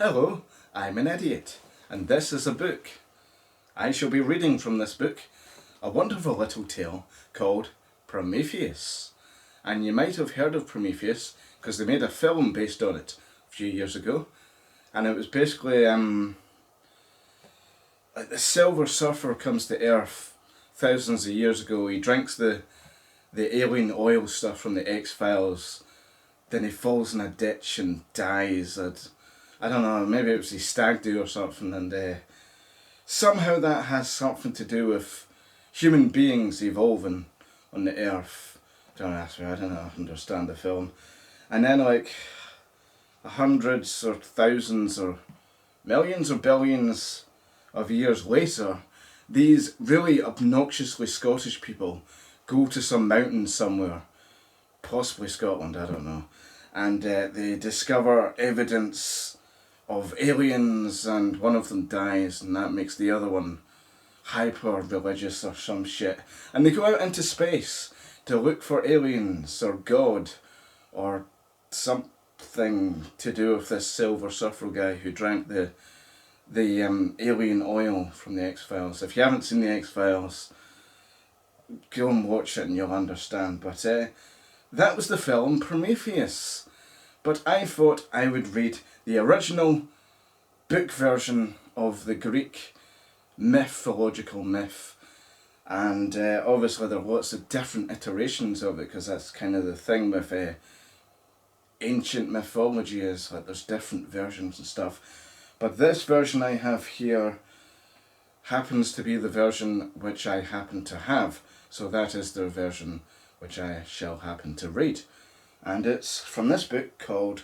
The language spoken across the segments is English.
Hello, I'm an idiot, and this is a book. I shall be reading from this book a wonderful little tale called Prometheus. And you might have heard of Prometheus because they made a film based on it a few years ago. And it was basically like the Silver Surfer comes to Earth thousands of years ago. He drinks the alien oil stuff from the X-Files. Then he falls in a ditch and dies. I don't know, maybe it was his stag do or something, and somehow that has something to do with human beings evolving on the Earth. Don't ask me, I don't understand the film. And then like hundreds or thousands or millions or billions of years later, these really obnoxiously Scottish people go to some mountain somewhere, possibly Scotland, I don't know, and they discover evidence of aliens, and one of them dies, and that makes the other one hyper religious or some shit. And they go out into space to look for aliens or God or something to do with this Silver Surfer guy who drank the alien oil from the X-Files. If you haven't seen the X-Files, go and watch it and you'll understand. But that was the film Prometheus. But I thought I would read the original book version of the Greek mythological myth. And obviously there are lots of different iterations of it, because that's kind of the thing with ancient mythology, is like there's different versions and stuff. But this version I have here happens to be the version which I happen to have. So that is the version which I shall happen to read. And it's from this book called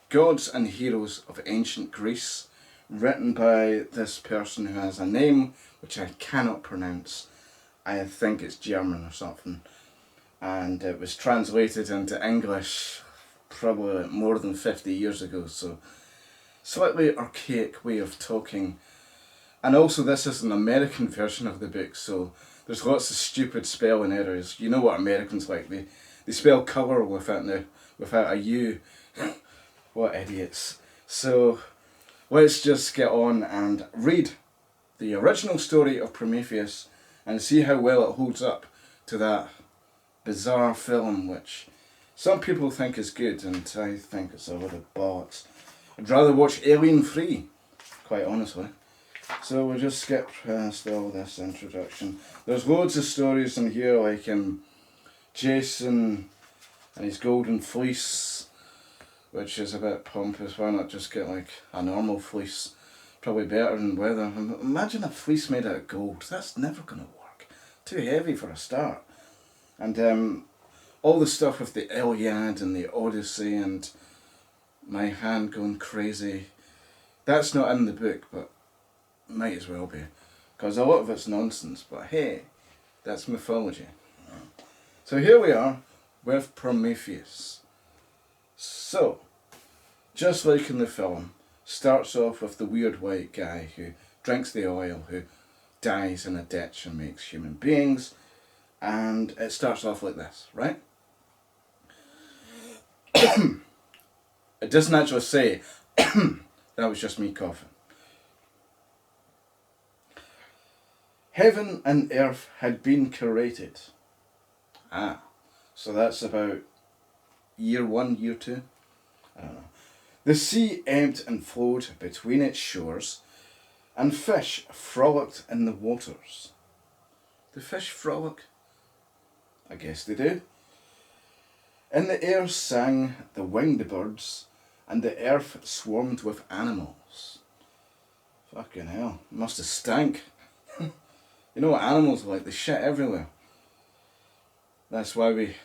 Gods and Heroes of Ancient Greece, written by this person who has a name which I cannot pronounce. I think it's German or something. And it was translated into English probably more than 50 years ago, so slightly archaic way of talking. And also this is an American version of the book, so there's lots of stupid spelling errors. You know what Americans like, they spell colour without a U. What idiots. So let's just get on and read the original story of Prometheus and see how well it holds up to that bizarre film, which some people think is good and I think it's a lot of bollocks. I'd rather watch Alien 3, quite honestly. So we'll just skip past all this introduction. There's loads of stories in here, like Jason and his golden fleece, which is a bit pompous. Why not just get like a normal fleece? Probably better in weather. Imagine a fleece made out of gold. That's never going to work. Too heavy for a start. And all the stuff with the Iliad and the Odyssey and my hand going crazy. That's not in the book, but might as well be, because a lot of it's nonsense, but hey, that's mythology. So here we are with Prometheus. So, just like in the film, starts off with the weird white guy who drinks the oil, who dies in a ditch and makes human beings, and it starts off like this, right? It doesn't actually say, that was just me coughing. Heaven and earth had been created. So that's about year 1, year 2? I don't know. The sea ebbed and flowed between its shores, and fish frolicked in the waters. Do fish frolic? I guess they do. In the air sang the winged birds, and the earth swarmed with animals. Fucking hell, must have stank. You know what animals are like, they shit everywhere. That's why we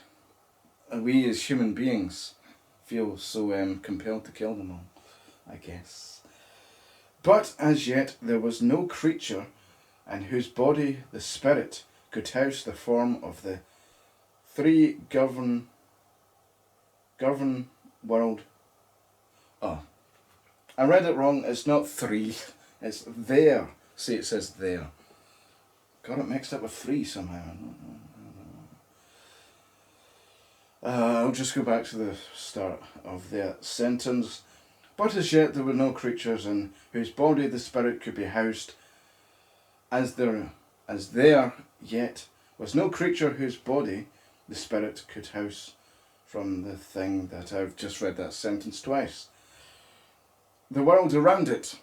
as human beings feel so compelled to kill them all, I guess. But as yet there was no creature in whose body the spirit could house the form of the three govern world. Oh, I read it wrong, it's not three, it's there. See, it says there. Got it mixed up with three somehow. I'll just go back to the start of the sentence. But as yet there were no creatures in whose body the spirit could be housed, as there yet was no creature whose body the spirit could house, from the thing that I've just read that sentence twice. The world around it.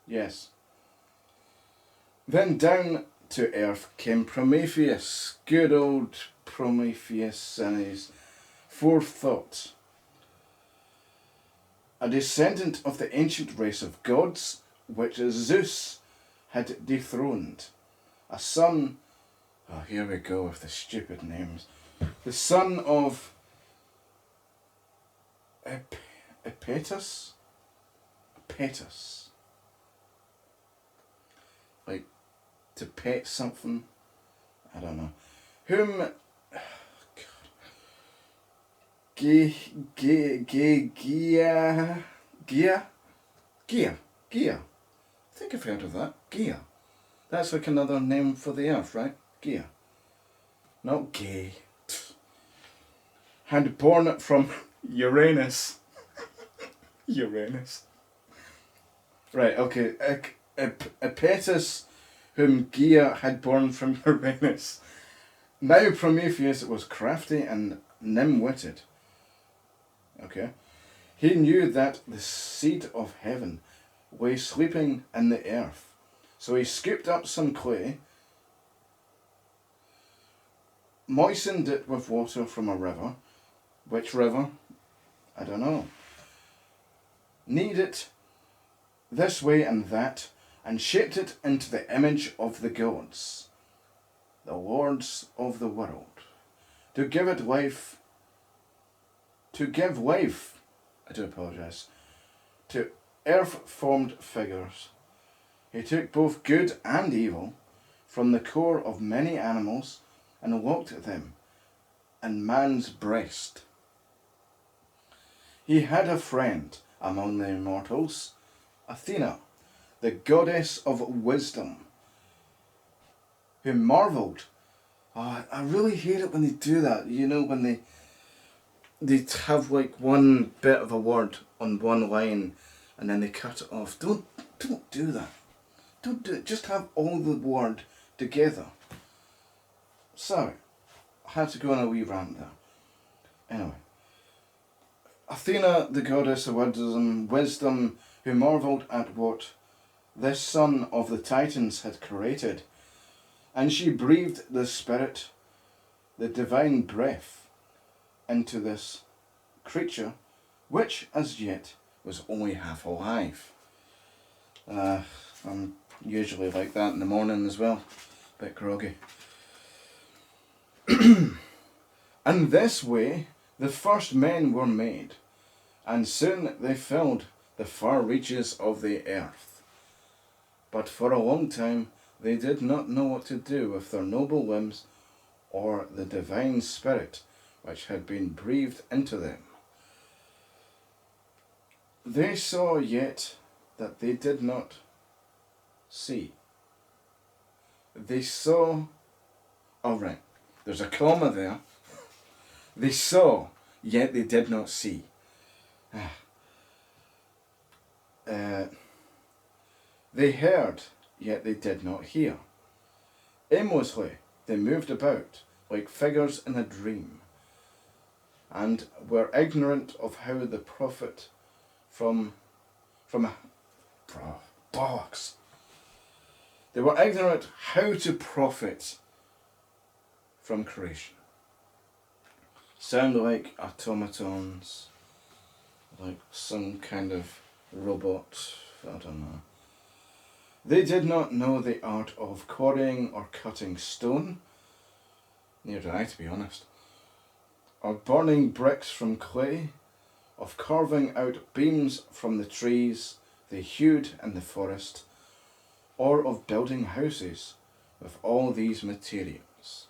Yes. Then down to earth came Prometheus, good old Prometheus and his forethought. A descendant of the ancient race of gods, which Zeus had dethroned. A son, oh here we go with the stupid names. The son of Epetus? Petus. Like, to pet something? I don't know. Whom... Gia. I think I've heard of that. Gia. That's like another name for the earth, right? Gia. Not gay. Had born from Uranus. Uranus. Right, okay. Epetus, whom Gia had born from Uranus. Now Prometheus was crafty and dim-witted. Okay. He knew that the seed of heaven lay sleeping in the earth. So he scooped up some clay, moistened it with water from a river. Which river? I don't know. Kneaded it this way and that, and shaped it into the image of the gods, the lords of the world, to give life, I do apologise, to earth-formed figures. He took both good and evil from the core of many animals and locked them in man's breast. He had a friend among the immortals, Athena, the goddess of wisdom, who marvelled. Oh, I really hate it when they do that. You know, when they have like one bit of a word on one line and then they cut it off. Don't do that. Don't do it. Just have all the word together. Sorry, I had to go on a wee rant there. Anyway. Athena, the goddess of wisdom, who marvelled at what this son of the Titans had created, and she breathed the spirit, the divine breath, into this creature, which as yet was only half alive. I'm usually like that in the morning as well, a bit groggy. And this way the first men were made, and soon they filled the far reaches of the earth. But for a long time they did not know what to do with their noble limbs or the divine spirit which had been breathed into them. They saw yet that they did not see. They saw... Oh right, there's a comma there. They saw, yet they did not see. They heard, yet they did not hear. Aimlessly they moved about, like figures in a dream, and were ignorant of how the profit from a box. They were ignorant how to profit from creation. Sound like automatons, like some kind of robot, I don't know. They did not know the art of quarrying or cutting stone, neither did I, to be honest, or burning bricks from clay, of carving out beams from the trees they hewed in the forest, or of building houses with all these materials.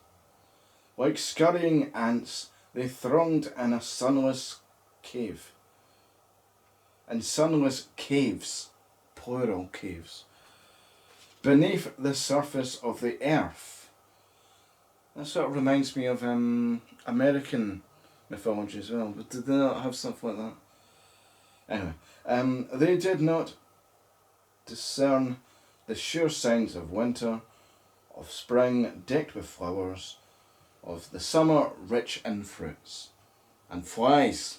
Like scurrying ants, they thronged in a sunless cave, in sunless caves, plural caves, beneath the surface of the earth. That sort of reminds me of American mythology as well, but did they not have stuff like that? Anyway, they did not discern the sure signs of winter, of spring decked with flowers, of the summer rich in fruits. And flies.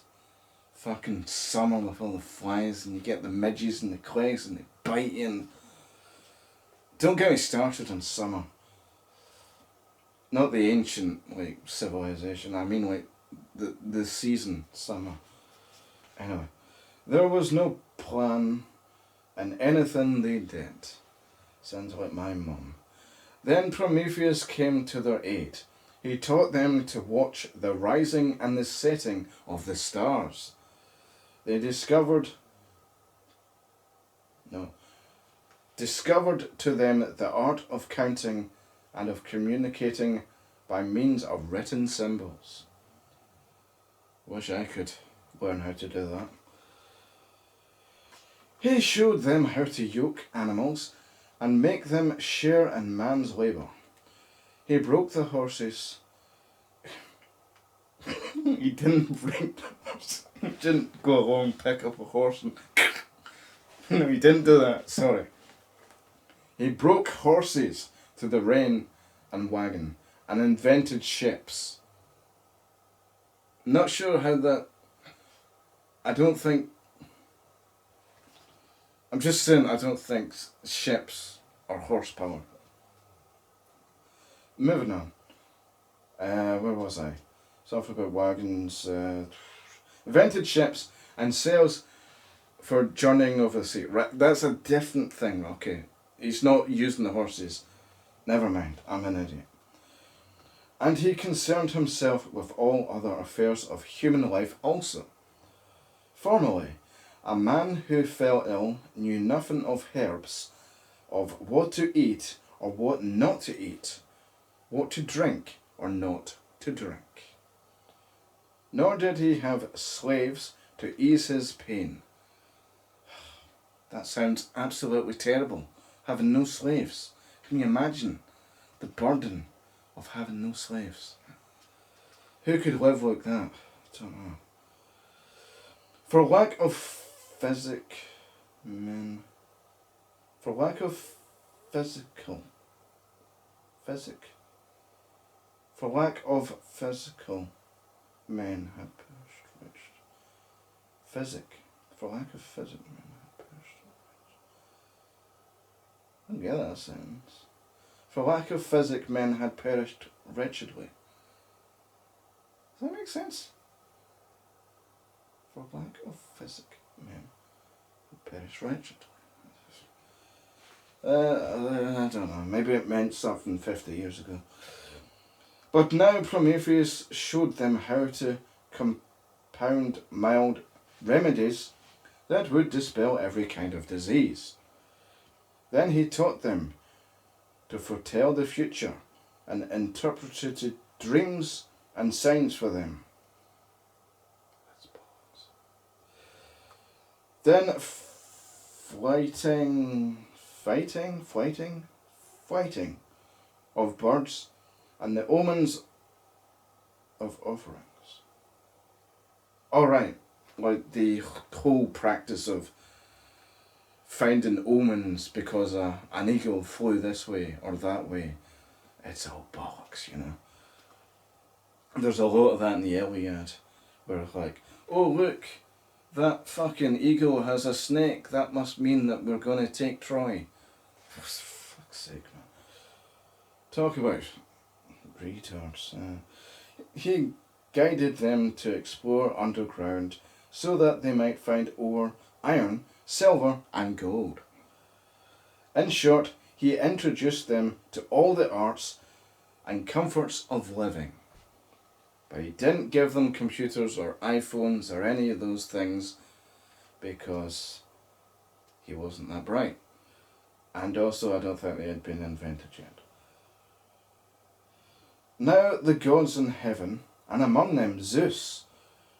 Fucking summer with all the flies, and you get the midges and the clays and they bite you. And don't get me started on summer. Not the ancient like civilization. I mean like the season summer. Anyway, there was no plan in anything they did. Sounds like my mum. Then Prometheus came to their aid. He taught them to watch the rising and the setting of the stars. They discovered to them the art of counting and of communicating by means of written symbols. Wish I could learn how to do that. He showed them how to yoke animals and make them share in man's labour. He broke the horses. He didn't break the horse. He didn't go along, pick up a horse and... No, he didn't do that, sorry. He broke horses to the rein and wagon and invented ships. Not sure how that... I'm just saying I don't think ships are horsepower. Moving on. Where was I? Something about wagons. Invented ships and sails for journeying over the sea. Right, that's a different thing, okay. He's not using the horses. Never mind, I'm an idiot. And he concerned himself with all other affairs of human life also. Formerly, a man who fell ill knew nothing of herbs, of what to eat or what not to eat, what to drink or not to drink. Nor did he have slaves to ease his pain. That sounds absolutely terrible, having no slaves. Can you imagine the burden of having no slaves? Who could live like that? I don't know. For lack of physical men had perished wretched. For lack of physic men had perished wretched. I don't get that sentence. For lack of physic men had perished wretchedly. Does that make sense? For lack of physic men had perished wretchedly. I don't know, maybe it meant something 50 years ago. But now Prometheus showed them how to compound mild remedies that would dispel every kind of disease. Then he taught them to foretell the future and interpreted dreams and signs for them. Let's pause. Then flighting of birds and the omens of offerings. Alright, like the whole practice of finding omens because an eagle flew this way or that way. It's all bollocks, you know. There's a lot of that in the Iliad, where it's like, oh look, that fucking eagle has a snake, that must mean that we're going to take Troy. For fuck's sake, man. Talk about retards. He guided them to explore underground so that they might find ore, iron, silver and gold. In short, he introduced them to all the arts and comforts of living. But he didn't give them computers or iPhones or any of those things because he wasn't that bright. And also I don't think they had been invented yet. Now the gods in heaven, and among them Zeus,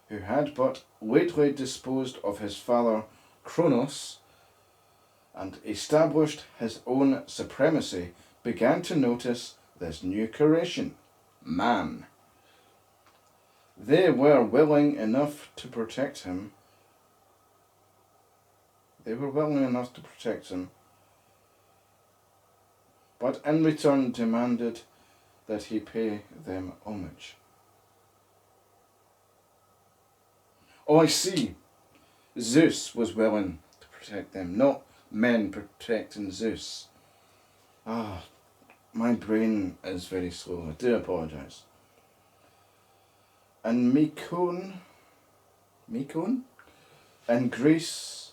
who had but lately disposed of his father Kronos and established his own supremacy, began to notice this new creation, man. They were willing enough to protect him They were willing enough to protect him, but in return demanded that he pay them homage. Oh, I see. Zeus was willing to protect them, not men protecting Zeus. Ah, my brain is very slow. I do apologise. And Mycone? In Greece,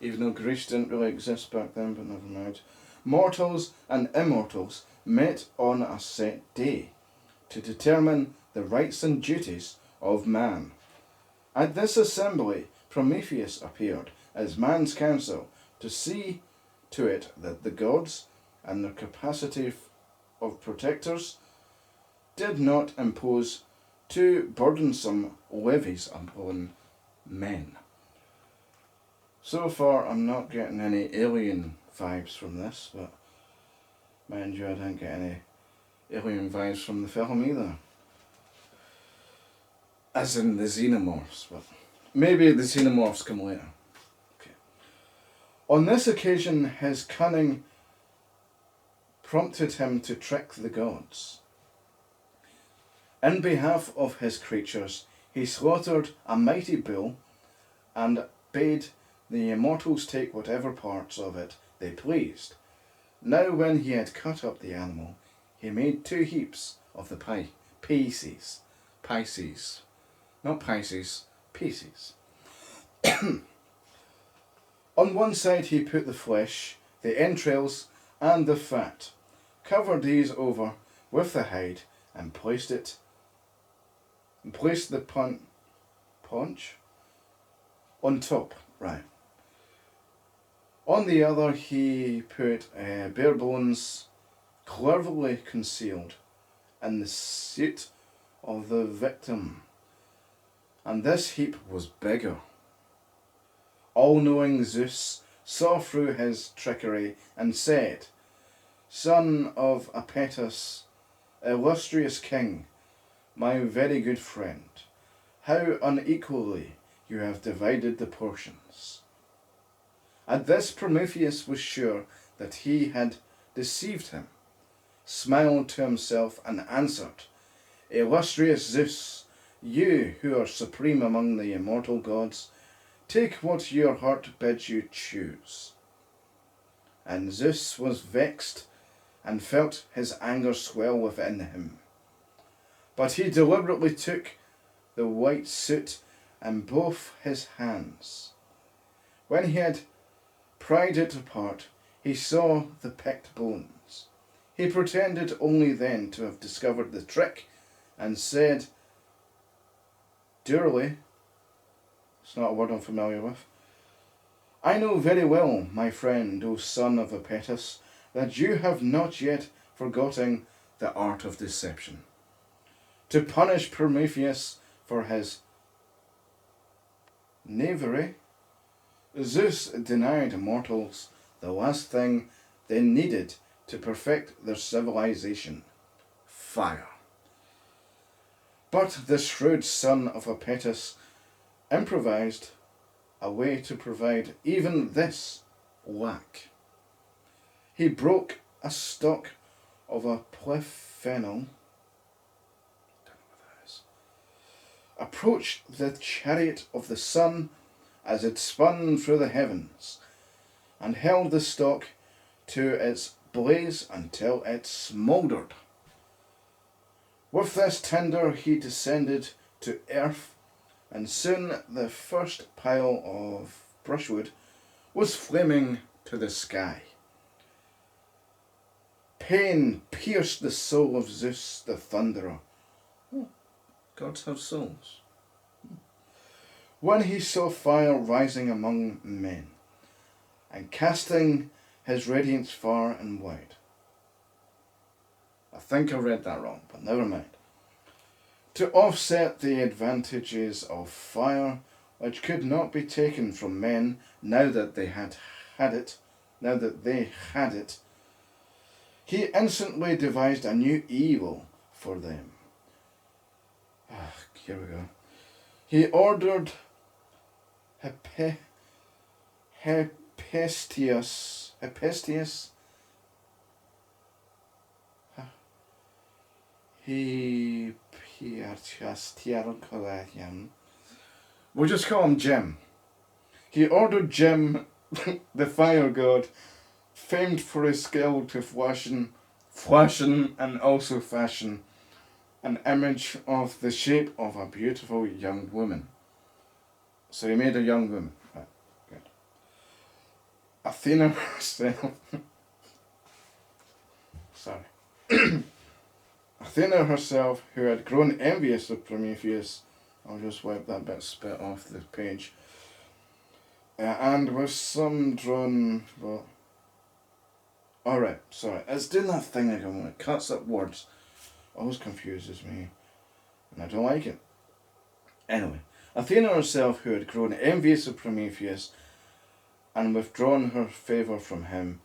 even though Greece didn't really exist back then, but never mind, mortals and immortals met on a set day to determine the rights and duties of man. At this assembly, Prometheus appeared as man's counsel to see to it that the gods and their capacity of protectors did not impose too burdensome levies upon men. So far, I'm not getting any alien vibes from this, but mind you, I didn't get any alien vibes from the film either. As in the xenomorphs, but maybe the xenomorphs come later. Okay. On this occasion, his cunning prompted him to trick the gods. In behalf of his creatures, he slaughtered a mighty bull and bade the immortals take whatever parts of it they pleased. Now when he had cut up the animal, he made 2 heaps of the pieces. Not Pisces, pieces. On one side he put the flesh, the entrails and the fat, covered these over with the hide and placed the paunch on top, right. On the other he put bare bones cleverly concealed in the suit of the victim, and this heap was bigger. All-knowing Zeus saw through his trickery and said, "Son of Apetus, illustrious king, my very good friend, how unequally you have divided the portions." At this Prometheus was sure that he had deceived him, smiled to himself and answered, "Illustrious Zeus, you who are supreme among the immortal gods, take what your heart bids you choose." And Zeus was vexed and felt his anger swell within him. But he deliberately took the white suit in both his hands. When he had pried it apart, he saw the picked bones. He pretended only then to have discovered the trick and said, "Dourly," it's not a word I'm familiar with, "I know very well, my friend, O son of Apetus, that you have not yet forgotten the art of deception. To punish Prometheus for his knavery, Zeus denied mortals the last thing they needed to perfect their civilization, fire. But the shrewd son of Apetus improvised a way to provide even this lack. He broke a stalk of a polyphenol, approached the chariot of the sun as it spun through the heavens, and held the stalk to its blaze until it smouldered. With this tinder he descended to earth, and soon the first pile of brushwood was flaming to the sky. Pain pierced the soul of Zeus the thunderer. Gods have souls. When he saw fire rising among men, and casting his radiance far and wide. I think I read that wrong, but never mind. To offset the advantages of fire, which could not be taken from men now that they had it, he instantly devised a new evil for them. Here we go. He ordered Hephaestus, we'll just call him Jim. He ordered Jim, the fire god, famed for his skill to fashion and also fashion an image of the shape of a beautiful young woman. So he made a young woman. Right, good. Athena herself. Athena herself, who had grown envious of Prometheus, I'll just wipe that bit of spit off the page, and with some drawn, well, alright, sorry, it's doing that thing again when it cuts up words, always confuses me, and I don't like it. Anyway, Athena herself, who had grown envious of Prometheus, and withdrawn her favour from him,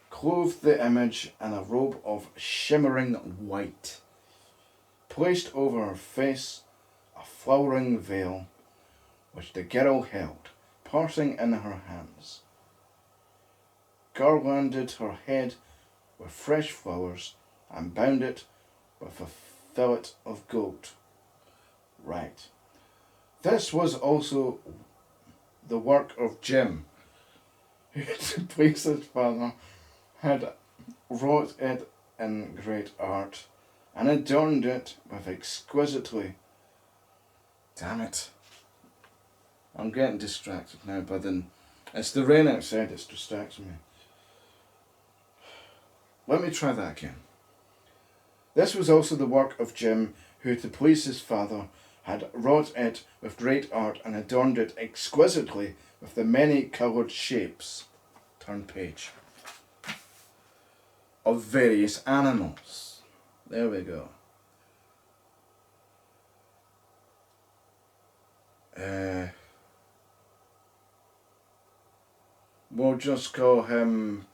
clothed the image in a robe of shimmering white, placed over her face a flowering veil, which the girl held, parting in her hands, garlanded her head with fresh flowers, and bound it with a fillet of gold. Right. This was also the work of Jim, who, to please his father, had wrought it in great art, and adorned it with exquisitely. Damn it. I'm getting distracted now, but then it's the rain outside that's distracting me. Let me try that again. This was also the work of Jim, who, to please his father, had wrought it with great art and adorned it exquisitely with the many coloured shapes. Turn page. Of various animals. There we go. We'll just call him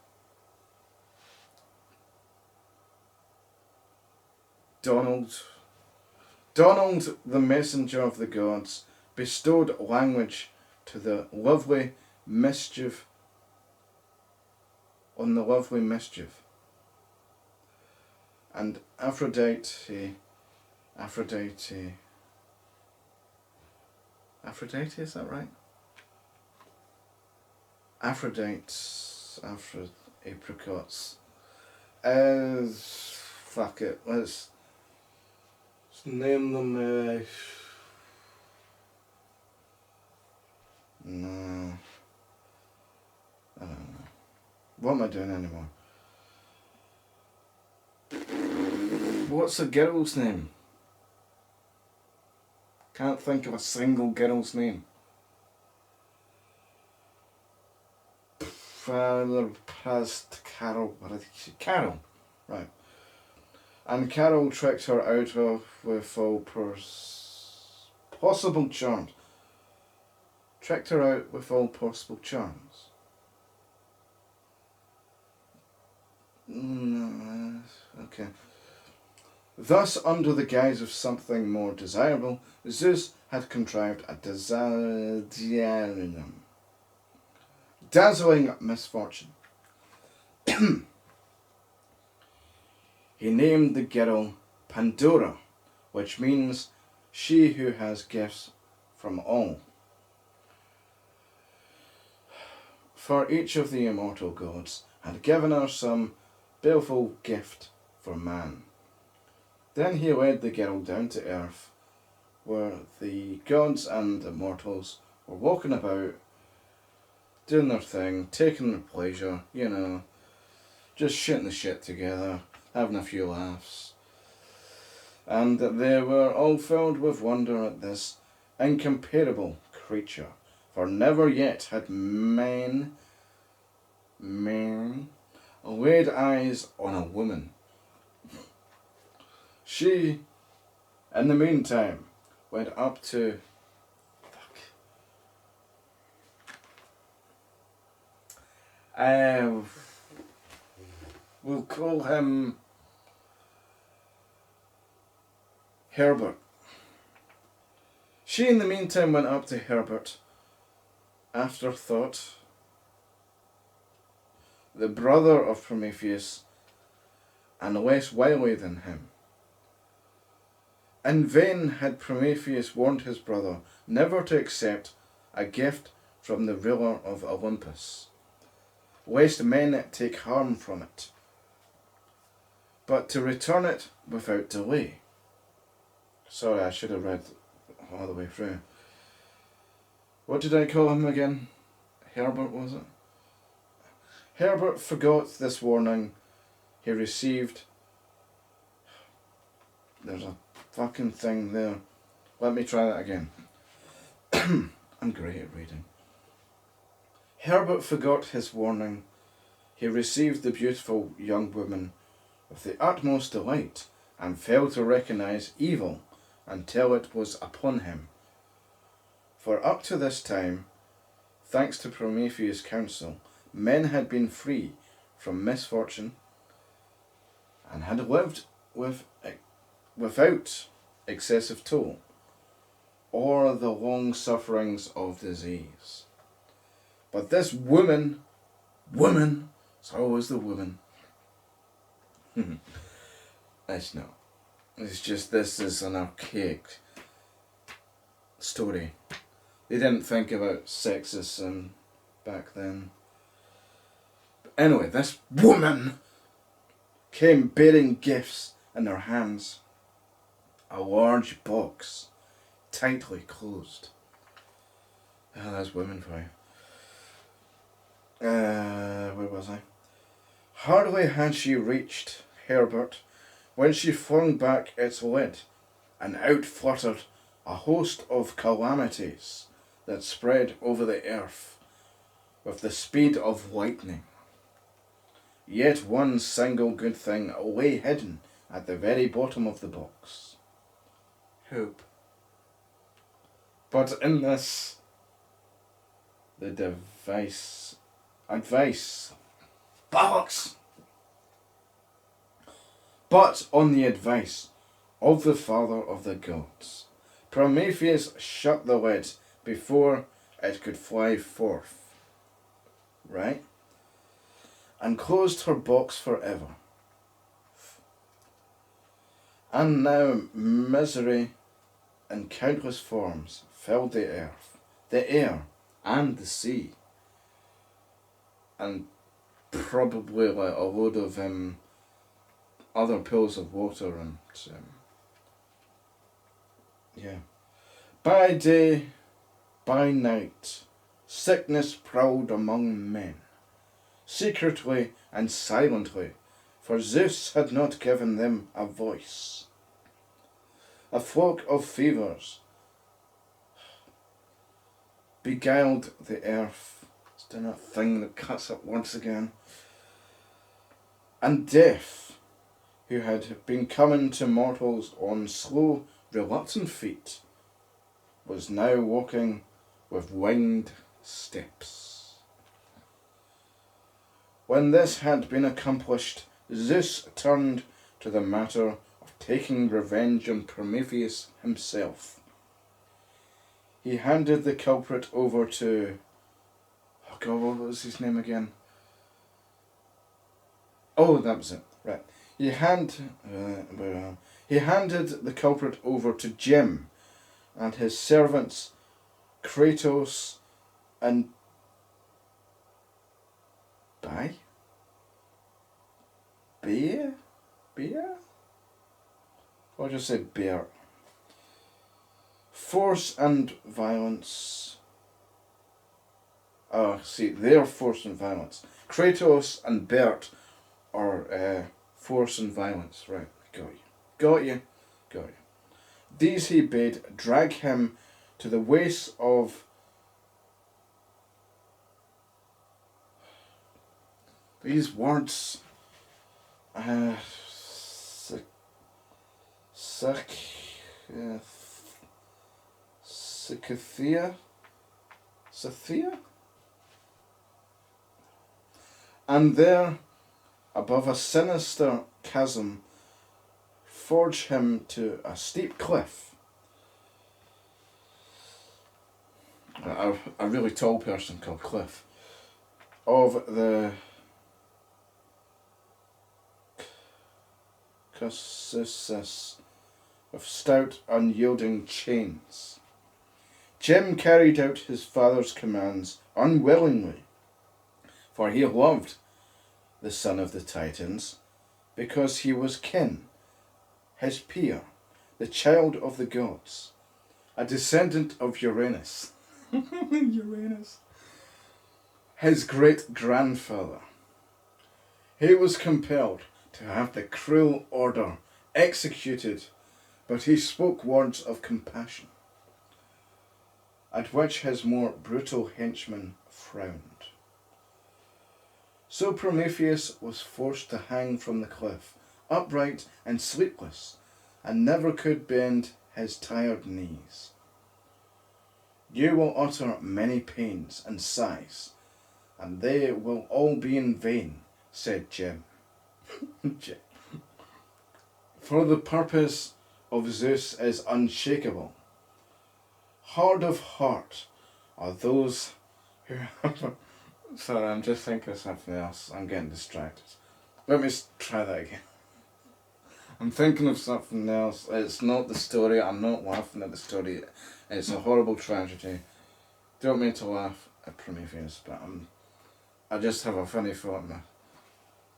Donald. Donald, the messenger of the gods, bestowed language to the lovely mischief on the lovely mischief. And Aphrodite, is that right? Apricots. Fuck it, let's name them, no, I don't know. What am I doing anymore? What's a girl's name? Can't think of a single girl's name. Carol, right. And Carol tricked her out of with all possible charms. Tricked her out with all possible charms. Okay. Thus, under the guise of something more desirable, Zeus had contrived a dazzling misfortune. He named the girl Pandora, which means she who has gifts from all. For each of the immortal gods had given her some baleful gift for man. Then he led the girl down to earth, where the gods and the mortals were walking about, doing their thing, taking their pleasure, just shitting the shit together, having a few laughs. And they were all filled with wonder at this incomparable creature, for never yet had men laid eyes on a woman. She, in the meantime, went up to... we'll call him Herbert. She, in the meantime, went up to Herbert, afterthought, the brother of Prometheus, and less wily than him. In vain had Prometheus warned his brother never to accept a gift from the ruler of Olympus, lest men take harm from it, but to return it without delay. Sorry, I should have read all the way through. What did I call him again? Herbert, was it? Herbert forgot this warning he received. There's a fucking thing there. Let me try that again. I'm great at reading. Herbert forgot his warning. He received the beautiful young woman with the utmost delight, and failed to recognize evil until it was upon him. For up to this time, thanks to Prometheus' counsel, men had been free from misfortune and had lived without excessive toil or the long sufferings of disease. But this woman, it's always the woman. It's not. It's just, this is an archaic story. They didn't think about sexism back then. But anyway, this woman came bearing gifts in her hands. A large box, tightly closed. Ah, that's women for you. Where was I? Hardly had she reached Herbert when she flung back its lid, and out fluttered a host of calamities that spread over the earth with the speed of lightning. Yet one single good thing lay hidden at the very bottom of the box. Hope. But in this, the advice, bollocks! But on the advice of the father of the gods, Prometheus shut the lid before it could fly forth. Right? And closed her box forever. And now misery in countless forms filled the earth, the air, and the sea. And probably like a load of other pools of water and yeah. By day, by night, sickness prowled among men, secretly and silently, for Zeus had not given them a voice. A flock of fevers beguiled the earth. It's done that thing that cuts up once again. And death, who had been coming to mortals on slow, reluctant feet, was now walking with winged steps. When this had been accomplished, Zeus turned to the matter of taking revenge on Prometheus himself. He handed the culprit over to... Oh God, what was his name again? Oh, that was it. Right. He handed the culprit over to Jim and his servants Kratos and Bear? Or just say Bear. Force and violence. Oh, see, they're force and violence. Kratos and Bert are force and violence. Right, got you. These he bade drag him to the waist of these words. Scythia? And there, above a sinister chasm, forge him to a steep cliff. A really tall person called Cliff. Of the Caucasus of stout, unyielding chains. Jim carried out his father's commands unwillingly, for he loved the son of the Titans because he was kin, his peer, the child of the gods, a descendant of Uranus. Uranus. His great-grandfather. He was compelled to have the cruel order executed, but he spoke words of compassion, at which his more brutal henchmen frowned. So Prometheus was forced to hang from the cliff, upright and sleepless, and never could bend his tired knees. You will utter many pains and sighs, and they will all be in vain, said Jim. For the purpose of Zeus is unshakable. Hard of heart are those who have... Sorry, I'm just thinking of something else. I'm getting distracted. Let me try that again. I'm thinking of something else. It's not the story. I'm not laughing at the story. It's a horrible tragedy. Don't mean to laugh at Prometheus, but I just have a funny thought.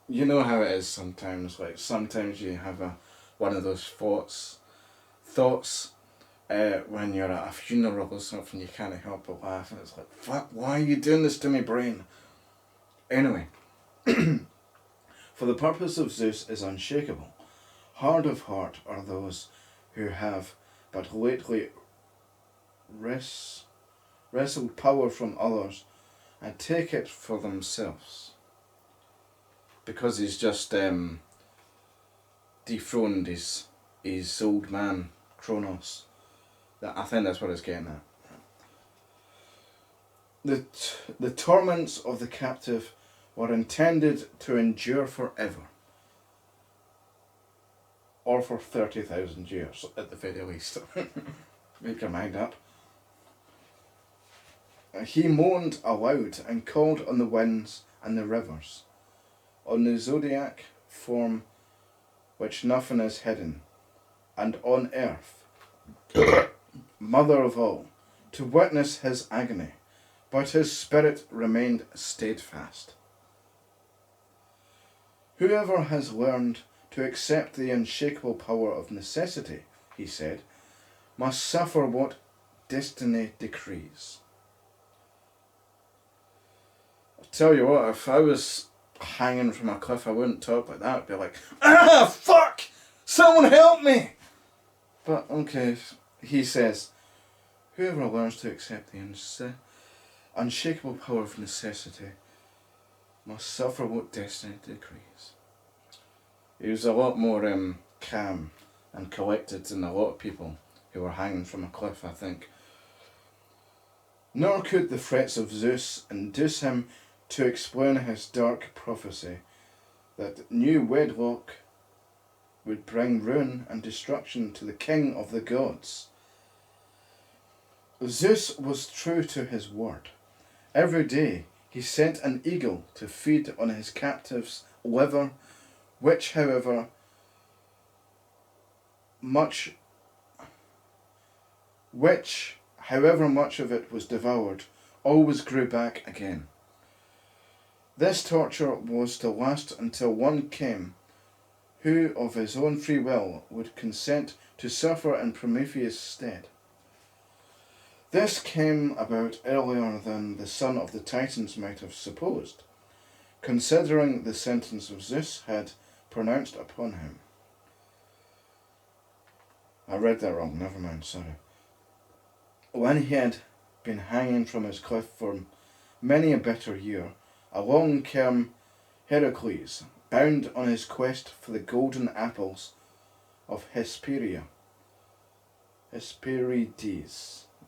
You know how it is sometimes. Like sometimes you have one of those thoughts when you're at a funeral or something. You can't help but laugh, and it's like, fuck, why are you doing this to me, brain? Anyway, for the purpose of Zeus is unshakable. Hard of heart are those who have but lately wrestled power from others and take it for themselves. Because he's just dethroned his old man, Kronos. I think that's what it's getting at. The torments of the captive were intended to endure forever. Or for 30,000 years, at the very least. Make your mind up. He moaned aloud and called on the winds and the rivers, on the zodiac form which nothing is hidden, and on earth, mother of all, to witness his agony, but his spirit remained steadfast. Whoever has learned to accept the unshakable power of necessity, he said, must suffer what destiny decrees. I tell you what, if I was hanging from a cliff, I wouldn't talk like that. I'd be like, fuck! Someone help me! But, okay, he says, whoever learns to accept the unshakable power of necessity must suffer what destiny decrees. He was a lot more calm and collected than a lot of people who were hanging from a cliff, I think. Nor could the threats of Zeus induce him to explain his dark prophecy that new wedlock would bring ruin and destruction to the king of the gods. Zeus was true to his word. Every day he sent an eagle to feed on his captive's liver, which, however much of it was devoured, always grew back again. This torture was to last until one came who of his own free will would consent to suffer in Prometheus' stead. This came about earlier than the son of the Titans might have supposed, considering the sentence of Zeus had pronounced upon him. I read that wrong, never mind, sorry. When he had been hanging from his cliff for many a bitter year, along came Heracles, bound on his quest for the golden apples of Hesperides.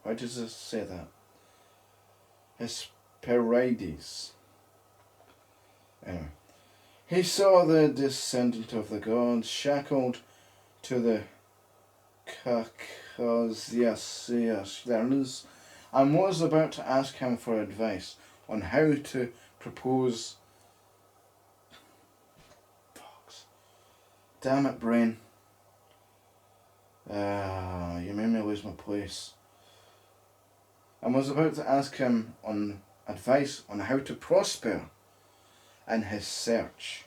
Why does it say that? Hesperides. Anyway. He saw the descendant of the gods shackled to the Caucasus and was about to ask him for advice on how to propose Damn it, brain. You made me lose my place. And was about to ask him on advice on how to prosper in his search,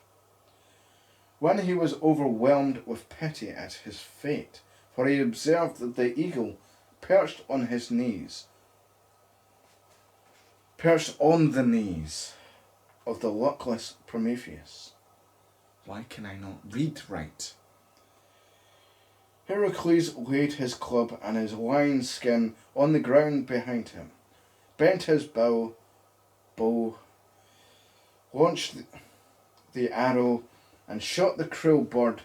when he was overwhelmed with pity at his fate, for he observed that the eagle perched on the knees of the luckless Prometheus. Why can I not read right? Heracles laid his club and his lion skin on the ground behind him, bent his bow, launched the arrow, and shot the cruel bird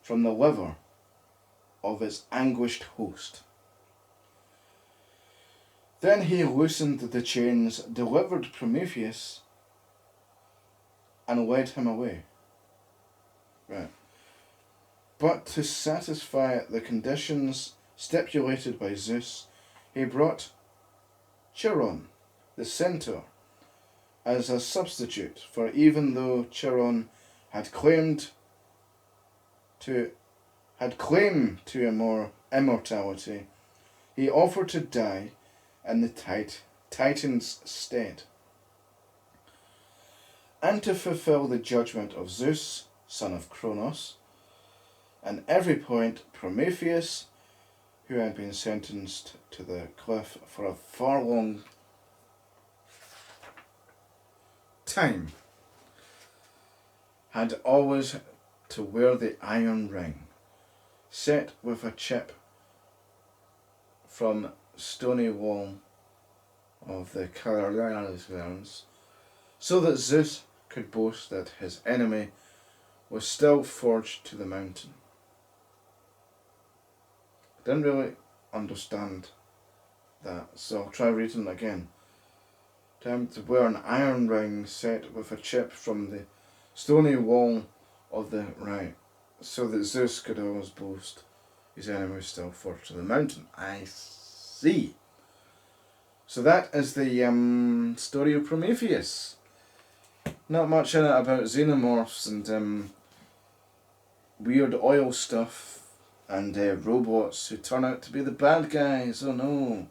from the liver of its anguished host. Then he loosened the chains, delivered Prometheus, and led him away. Right. But to satisfy the conditions stipulated by Zeus, he brought Chiron, the centaur, as a substitute, for even though Chiron had claim to immortality, he offered to die in the Titan's stead. And to fulfill the judgment of Zeus, son of Kronos, at every point Prometheus, who had been sentenced to the cliff for a far long time, had always to wear the iron ring, set with a chip from stony wall of the Carolines, so that Zeus could boast that his enemy was still forged to the mountain. I didn't really understand that, so I'll try reading it again. Time to wear an iron ring set with a chip from the stony wall of the right, so that Zeus could always boast his enemy was still forged to the mountain. I see. So that is the story of Prometheus. Not much in it about xenomorphs and weird oil stuff and robots who turn out to be the bad guys. Oh no,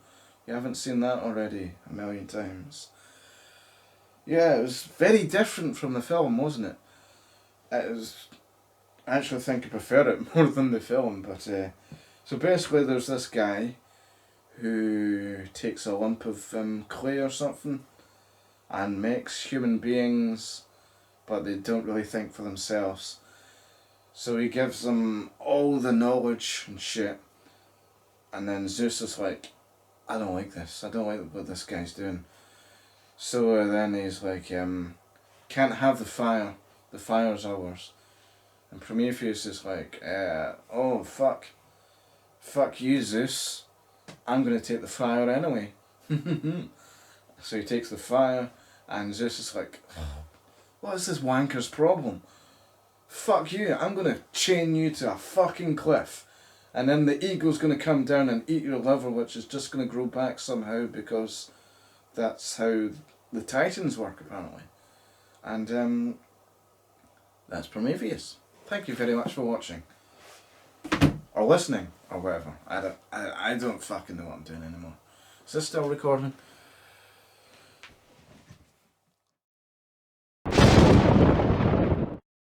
you haven't seen that already a million times. Yeah, it was very different from the film, wasn't it? It was, I actually think I prefer it more than the film, but so basically there's this guy who takes a lump of clay or something and makes human beings, but they don't really think for themselves. So he gives them all the knowledge and shit, and then Zeus is like, I don't like this, I don't like what this guy's doing. So then he's like, can't have the fire's ours. And Prometheus is like, oh fuck you Zeus, I'm going to take the fire anyway. So he takes the fire, and Zeus is like, what is this wanker's problem? Fuck you, I'm going to chain you to a fucking cliff. And then the eagle's going to come down and eat your liver, which is just going to grow back somehow, because that's how the Titans work, apparently. And that's Prometheus. Thank you very much for watching. Or listening, or whatever. I don't fucking know what I'm doing anymore. Is this still recording?